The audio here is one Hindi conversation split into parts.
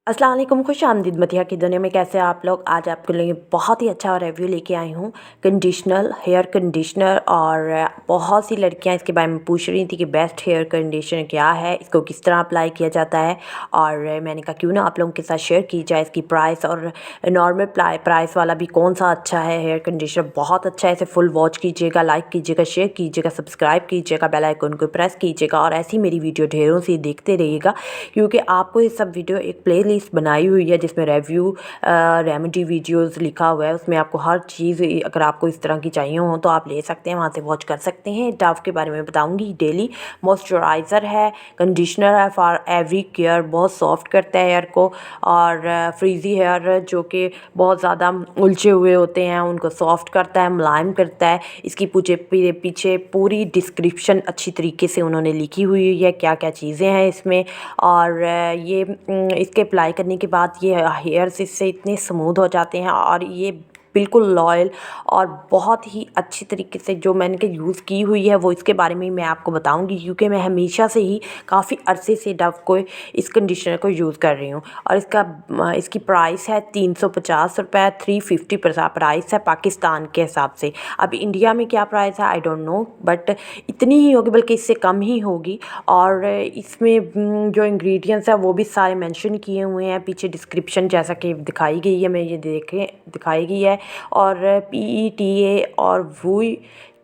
अस्सलाम वालेकुम, खुशामदीद मतिया की दुनिया में। कैसे आप लोग? आज आपके लिए बहुत ही अच्छा रिव्यू लेके आई हूँ कंडीशनर, हेयर कंडीशनर। और बहुत सी लड़कियाँ इसके बारे में पूछ रही थी कि बेस्ट हेयर कंडीशनर क्या है, इसको किस तरह अप्लाई किया जाता है। और मैंने कहा क्यों ना आप लोगों के साथ शेयर की जाए इसकी प्राइस, और नॉर्मल प्राइस वाला भी कौन सा अच्छा है हेयर कंडीशनर। बहुत अच्छा है, इसे फुल वॉच कीजिएगा, लाइक कीजिएगा, शेयर कीजिएगा, सब्सक्राइब कीजिएगा, बेल आइकन को प्रेस कीजिएगा और ऐसी मेरी वीडियो ढेरों से देखते रहिएगा, क्योंकि आपको ये सब वीडियो एक प्ले बनाई हुई है जिसमें रिव्यू रेमेडी वीडियोस लिखा हुआ है। उसमें आपको हर चीज़, अगर आपको इस तरह की चाहिए हो तो आप ले सकते हैं, वहाँ से वॉच कर सकते हैं। डव के बारे में बताऊंगी। डेली मॉइस्चराइज़र है, कंडीशनर है फॉर एवरी केयर, बहुत सॉफ्ट करता है हेयर को। और फ्रीजी हेयर जो कि बहुत ज़्यादा उलझे हुए होते हैं उनको सॉफ्ट करता है, मुलायम करता है। इसकी पीछे पूरी डिस्क्रिप्शन अच्छी तरीके से उन्होंने लिखी हुई है, क्या क्या चीज़ें हैं इसमें। और ये इसके अप्लाई करने के बाद ये हेयर्स इससे इतने स्मूथ हो जाते हैं, और ये बिल्कुल लॉयल और बहुत ही अच्छी तरीके से जो मैंने के यूज़ की हुई है वो इसके बारे में मैं आपको बताऊंगी, क्योंकि मैं हमेशा से ही काफ़ी अरसे से डव को इस कंडीशनर को यूज़ कर रही हूँ। और इसकी प्राइस है 350 रुपये, 350 प्राइस है पाकिस्तान के हिसाब से। अब इंडिया में क्या प्राइस है आई डोंट नो, बट इतनी ही होगी, बल्कि इससे कम ही होगी। और इसमें जो इंग्रेडिएंट्स है वो भी सारे मेंशन किए हुए हैं पीछे डिस्क्रिप्शन, जैसा कि दिखाई गई है, मैं ये दिखाई गई है। और PETA और वुई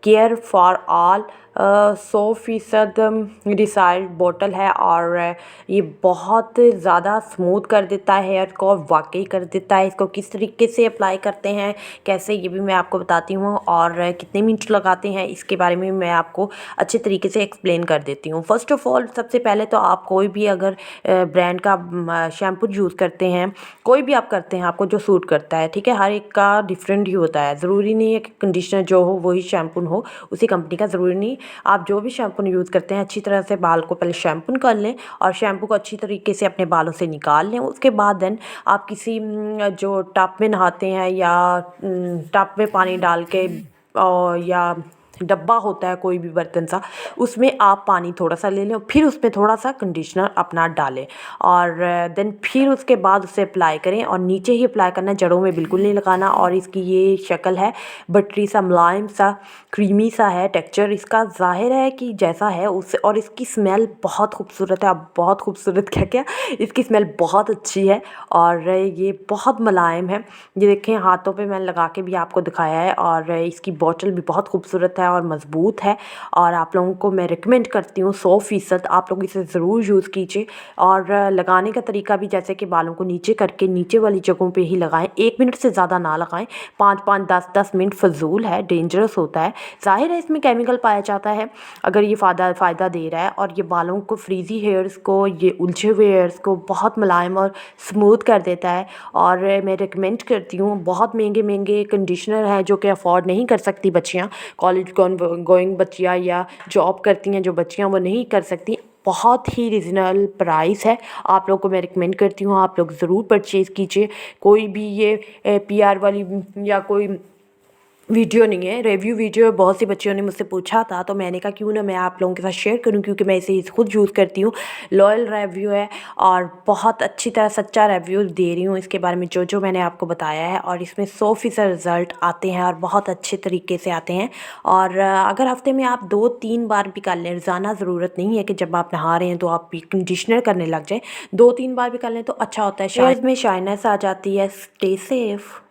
केयर फॉर ऑल 100% रिसाइल्ड बोतल है। और ये बहुत ज़्यादा स्मूथ कर देता है हेयर को, वाकई कर देता है। इसको किस तरीके से अप्लाई करते हैं, कैसे, ये भी मैं आपको बताती हूँ। और कितने मिनट लगाते हैं इसके बारे में मैं आपको अच्छे तरीके से एक्सप्लेन कर देती हूँ। फर्स्ट ऑफ़ ऑल, सबसे पहले तो आप कोई भी अगर ब्रांड का शैम्पू यूज़ करते हैं, कोई भी आप करते हैं, आपको जो सूट करता है, ठीक है, हर एक का डिफरेंट ही होता है। ज़रूरी नहीं है कि कंडीशनर जो हो वही शैम्पू हो उसी कंपनी का, ज़रूरी नहीं। आप जो भी शैम्पू यूज़ करते हैं अच्छी तरह से बाल को पहले शैम्पू कर लें, और शैम्पू को अच्छी तरीके से अपने बालों से निकाल लें। उसके बाद देन आप किसी जो टब में नहाते हैं या टब में पानी डाल के, और या डब्बा होता है कोई भी बर्तन सा, उसमें आप पानी थोड़ा सा ले लें और फिर उसमें थोड़ा सा कंडीशनर अपना डालें। और देन फिर उसके बाद उसे अप्लाई करें, और नीचे ही अप्लाई करना, जड़ों में बिल्कुल नहीं लगाना। और इसकी ये शक्ल है, बटरी सा, मुलायम सा, क्रीमी सा है टेक्सचर इसका। जाहिर है कि जैसा है उससे। और इसकी स्मेल बहुत खूबसूरत है। अब बहुत खूबसूरत क्या क्या, इसकी स्मेल बहुत अच्छी है, और ये बहुत मुलायम है। ये देखें, हाथों पे मैंने लगा के भी आपको दिखाया है। और इसकी बॉटल भी बहुत खूबसूरत है और मज़बूत है। और आप लोगों को मैं रिकमेंड करती हूँ 100% आप लोग इसे ज़रूर यूज़ कीजिए। और लगाने का तरीका भी जैसे कि बालों को नीचे करके नीचे वाली जगहों पे ही लगाएं, 1 मिनट से ज़्यादा ना लगाएं। 5-5, 10-10 मिनट फजूल है, डेंजरस होता है। ज़ाहिर है इसमें केमिकल पाया जाता है, अगर ये फ़ायदा दे रहा है। और ये बालों को, फ्रीजी हेयर्स को, ये उलझे हुए हेयर्स को बहुत मुलायम और स्मूथ कर देता है। और मैं रिकमेंड करती हूँ। बहुत महंगे महंगे कंडीशनर हैं जो कि अफोर्ड नहीं कर सकती बच्चियाँ, कॉलेज गोइंग बच्चियाँ या जॉब करती हैं जो बच्चियाँ, वो नहीं कर सकती। बहुत ही रीज़नल प्राइस है। आप लोगों को मैं रिकमेंड करती हूँ, आप लोग ज़रूर परचेज़ कीजिए। कोई भी ये PR वाली या कोई वीडियो नहीं है, रिव्यू वीडियो है। बहुत सी बच्चियों ने मुझसे पूछा था, तो मैंने कहा क्यों ना मैं आप लोगों के साथ शेयर करूं, क्योंकि मैं इसे खुद यूज़ करती हूँ। लॉयल रिव्यू है, और बहुत अच्छी तरह सच्चा रिव्यू दे रही हूँ इसके बारे में, जो जो मैंने आपको बताया है। और इसमें 100% रिज़ल्ट आते हैं, और बहुत अच्छे तरीके से आते हैं। और अगर हफ्ते में आप 2-3 बार भी कर लें, रोज़ाना ज़रूरत नहीं है कि जब आप नहा रहे हैं तो आप कंडीशनर करने लग जाएँ, 2-3 बार भी कर लें तो अच्छा होता है। शायद में शाइनेस आ जाती है। Stay safe.